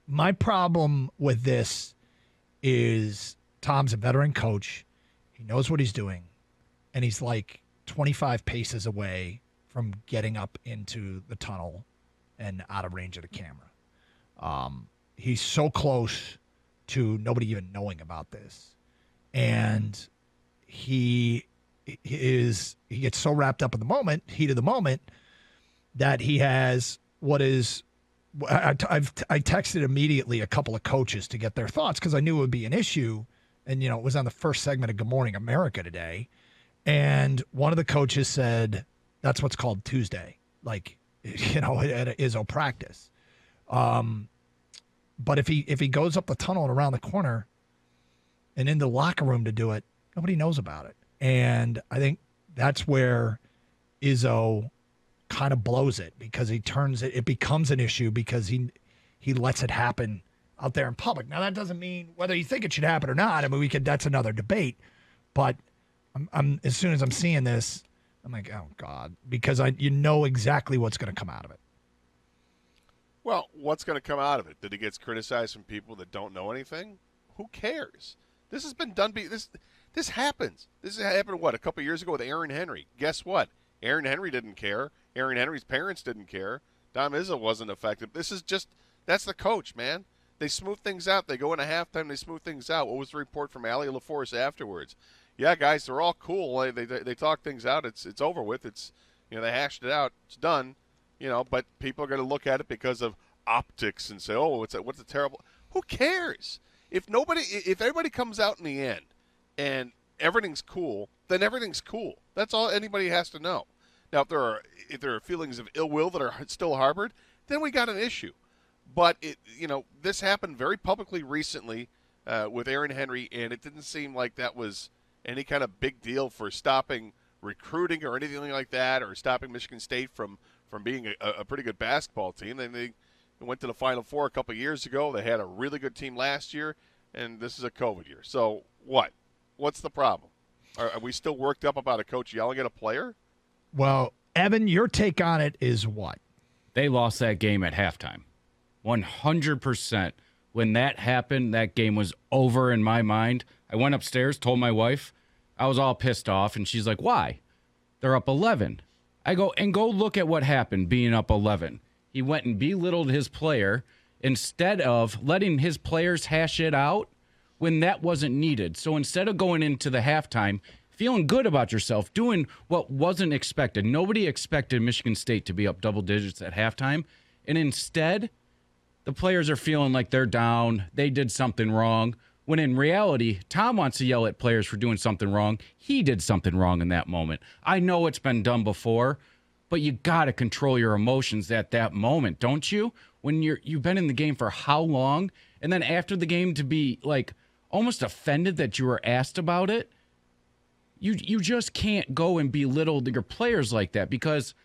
my problem with this is Tom's a veteran coach. He knows what he's doing, and he's like 25 paces away from getting up into the tunnel and out of range of the camera. He's so close to nobody even knowing about this. And he gets so wrapped up in the moment, heat of the moment, that he has what is I texted immediately a couple of coaches to get their thoughts because I knew it would be an issue. And, it was on the first segment of Good Morning America today. And one of the coaches said, that's what's called Tuesday, like, at an Izzo practice. But if he goes up the tunnel and around the corner and in the locker room to do it, nobody knows about it. And I think that's where Izzo kind of blows it because it becomes an issue because he lets it happen out there in public. Now that doesn't mean whether you think it should happen or not. I mean, that's another debate. But I'm as soon as I'm seeing this, I'm like, oh God, because you know exactly what's going to come out of it. Well, what's going to come out of it? That he gets criticized from people that don't know anything? Who cares? This has been done. This happens. This happened, a couple years ago with Aaron Henry. Guess what? Aaron Henry didn't care. Aaron Henry's parents didn't care. Tom Izzo wasn't affected. That's the coach, man. They smooth things out. They go into halftime. They smooth things out. What was the report from Allie LaForce afterwards? Yeah, guys, they're all cool. They talk things out. It's over with. They hashed it out. It's done. But people are going to look at it because of optics and say, oh, what's a terrible. Who cares? If everybody comes out in the end and everything's cool, then everything's cool. That's all anybody has to know. Now, if there are feelings of ill will that are still harbored, then we got an issue. But this happened very publicly recently with Aaron Henry, and it didn't seem like that was any kind of big deal for stopping recruiting or anything like that, or stopping Michigan State from being a pretty good basketball team. And they went to the Final Four a couple of years ago. They had a really good team last year, and this is a COVID year. So what? What's the problem? Are we still worked up about a coach yelling at a player? Well, Evan, your take on it is what? They lost that game at halftime. 100%. When that happened, that game was over in my mind. I went upstairs, told my wife. I was all pissed off, and she's like, why? They're up 11. I go look at what happened being up 11. He went and belittled his player instead of letting his players hash it out when that wasn't needed. So instead of going into the halftime feeling good about yourself, doing what wasn't expected. Nobody expected Michigan State to be up double digits at halftime. And instead, the players are feeling like they're down. They did something wrong. When in reality, Tom wants to yell at players for doing something wrong. He did something wrong in that moment. I know it's been done before, but you got to control your emotions at that moment, don't you? When you've been in the game for how long? And then after the game to be like almost offended that you were asked about it. You just can't go and belittle your players like that because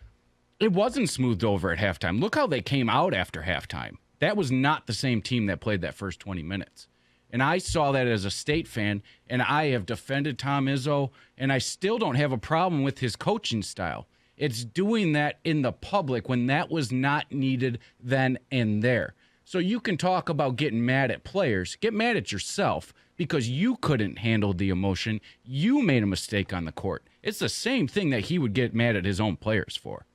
it wasn't smoothed over at halftime. Look how they came out after halftime. That was not the same team that played that first 20 minutes. And I saw that as a State fan, and I have defended Tom Izzo, and I still don't have a problem with his coaching style. It's doing that in the public when that was not needed then and there. So you can talk about getting mad at players. Get mad at yourself because you couldn't handle the emotion. You made a mistake on the court. It's the same thing that he would get mad at his own players for.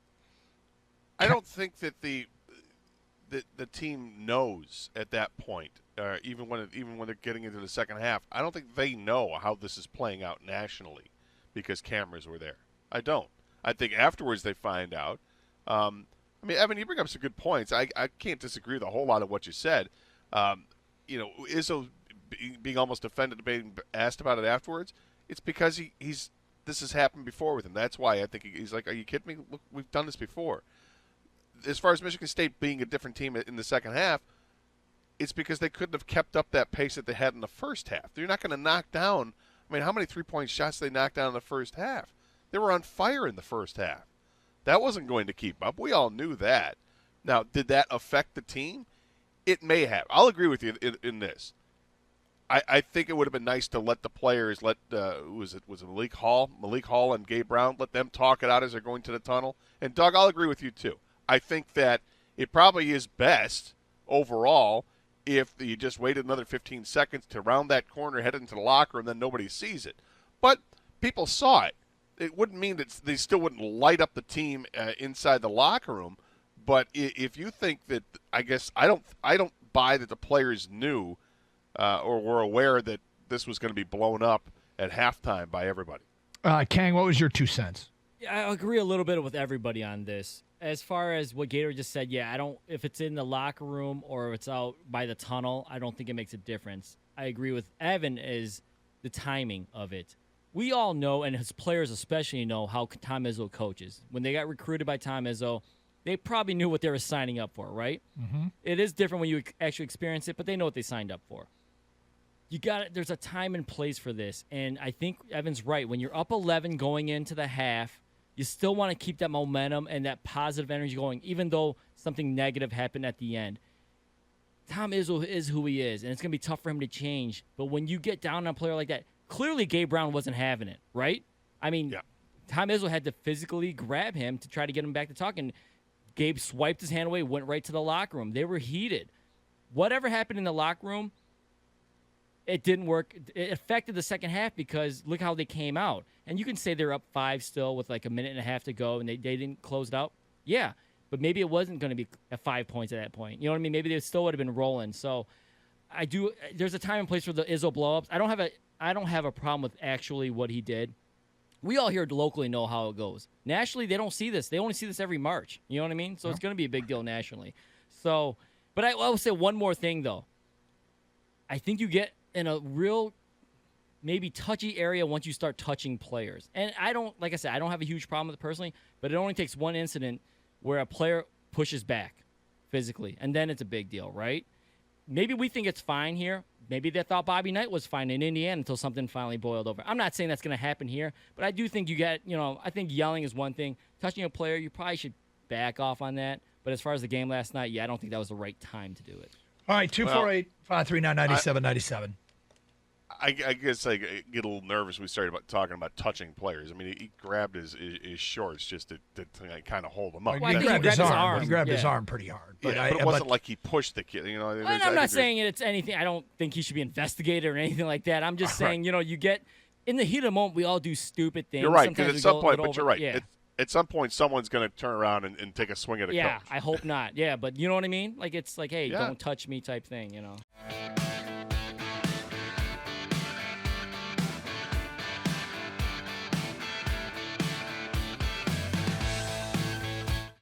I don't think that the team knows at that point, even when they're getting into the second half. I don't think they know how this is playing out nationally because cameras were there. I don't. I think afterwards they find out. Evan, you bring up some good points. I can't disagree with a whole lot of what you said. Izzo being almost offended, being asked about it afterwards, it's because this has happened before with him. That's why I think he's like, are you kidding me? Look, we've done this before. As far as Michigan State being a different team in the second half, it's because they couldn't have kept up that pace that they had in the first half. They're not going to knock down. How many three-point shots they knocked down in the first half? They were on fire in the first half. That wasn't going to keep up. We all knew that. Now, did that affect the team? It may have. I'll agree with you in this. I think it would have been nice to let the players, was it Malik Hall and Gabe Brown, let them talk it out as they're going to the tunnel. And Doug, I'll agree with you too. I think that it probably is best overall if you just waited another 15 seconds to round that corner, head into the locker room, then nobody sees it. But people saw it. It wouldn't mean that they still wouldn't light up the team inside the locker room. But if you think that, I guess I don't buy that the players knew or were aware that this was going to be blown up at halftime by everybody. Khang, what was your 2 cents? Yeah, I agree a little bit with everybody on this. As far as what Gator just said, yeah, I don't. If it's in the locker room or if it's out by the tunnel, I don't think it makes a difference. I agree with Evan is the timing of it. We all know, and his players especially know, how Tom Izzo coaches. When they got recruited by Tom Izzo, they probably knew what they were signing up for, right? Mm-hmm. It is different when you actually experience it, but they know what they signed up for. There's a time and place for this, and I think Evan's right. When you're up 11 going into the half, you still want to keep that momentum and that positive energy going, even though something negative happened at the end. Tom Izzo is who he is, and it's going to be tough for him to change. But when you get down on a player like that, clearly Gabe Brown wasn't having it, right? I mean, yeah. Tom Izzo had to physically grab him to try to get him back to talk, and Gabe swiped his hand away, went right to the locker room. They were heated. Whatever happened in the locker room, it didn't work. It affected the second half because look how they came out. And you can say they're up 5 still with like a minute and a half to go and they didn't close it out. Yeah, but maybe it wasn't going to be at 5 points at that point. You know what I mean? Maybe they still would have been rolling. So there's a time and place for the Izzo blow-ups. I don't have a problem with actually what he did. We all here locally know how it goes. Nationally, they don't see this. They only see this every March. You know what I mean? So It's going to be a big deal nationally. So, but I will say one more thing, though. I think you get in a real maybe touchy area once you start touching players. And like I said, I don't have a huge problem with it personally, but it only takes one incident where a player pushes back physically, and then it's a big deal, right? Maybe we think it's fine here. Maybe they thought Bobby Knight was fine in Indiana until something finally boiled over. I'm not saying that's going to happen here, but I do think I think yelling is one thing. Touching a player, you probably should back off on that. But as far as the game last night, yeah, I don't think that was the right time to do it. All right, 248-539-9797. I guess I get a little nervous when we started talking about touching players. I mean, he grabbed his shorts just to kind of hold him up. Well, he grabbed his arm. He grabbed his arm pretty hard. But it wasn't like he pushed the kid. You know, I'm not saying it's anything. I don't think he should be investigated or anything like that. I'm just saying, you get in the heat of the moment, we all do stupid things. You're right, because at some point, but you're right. Yeah. At some point, someone's going to turn around and take a swing at a coach. Yeah, I hope not. Yeah, but you know what I mean? Like, it's like, hey, don't touch me type thing,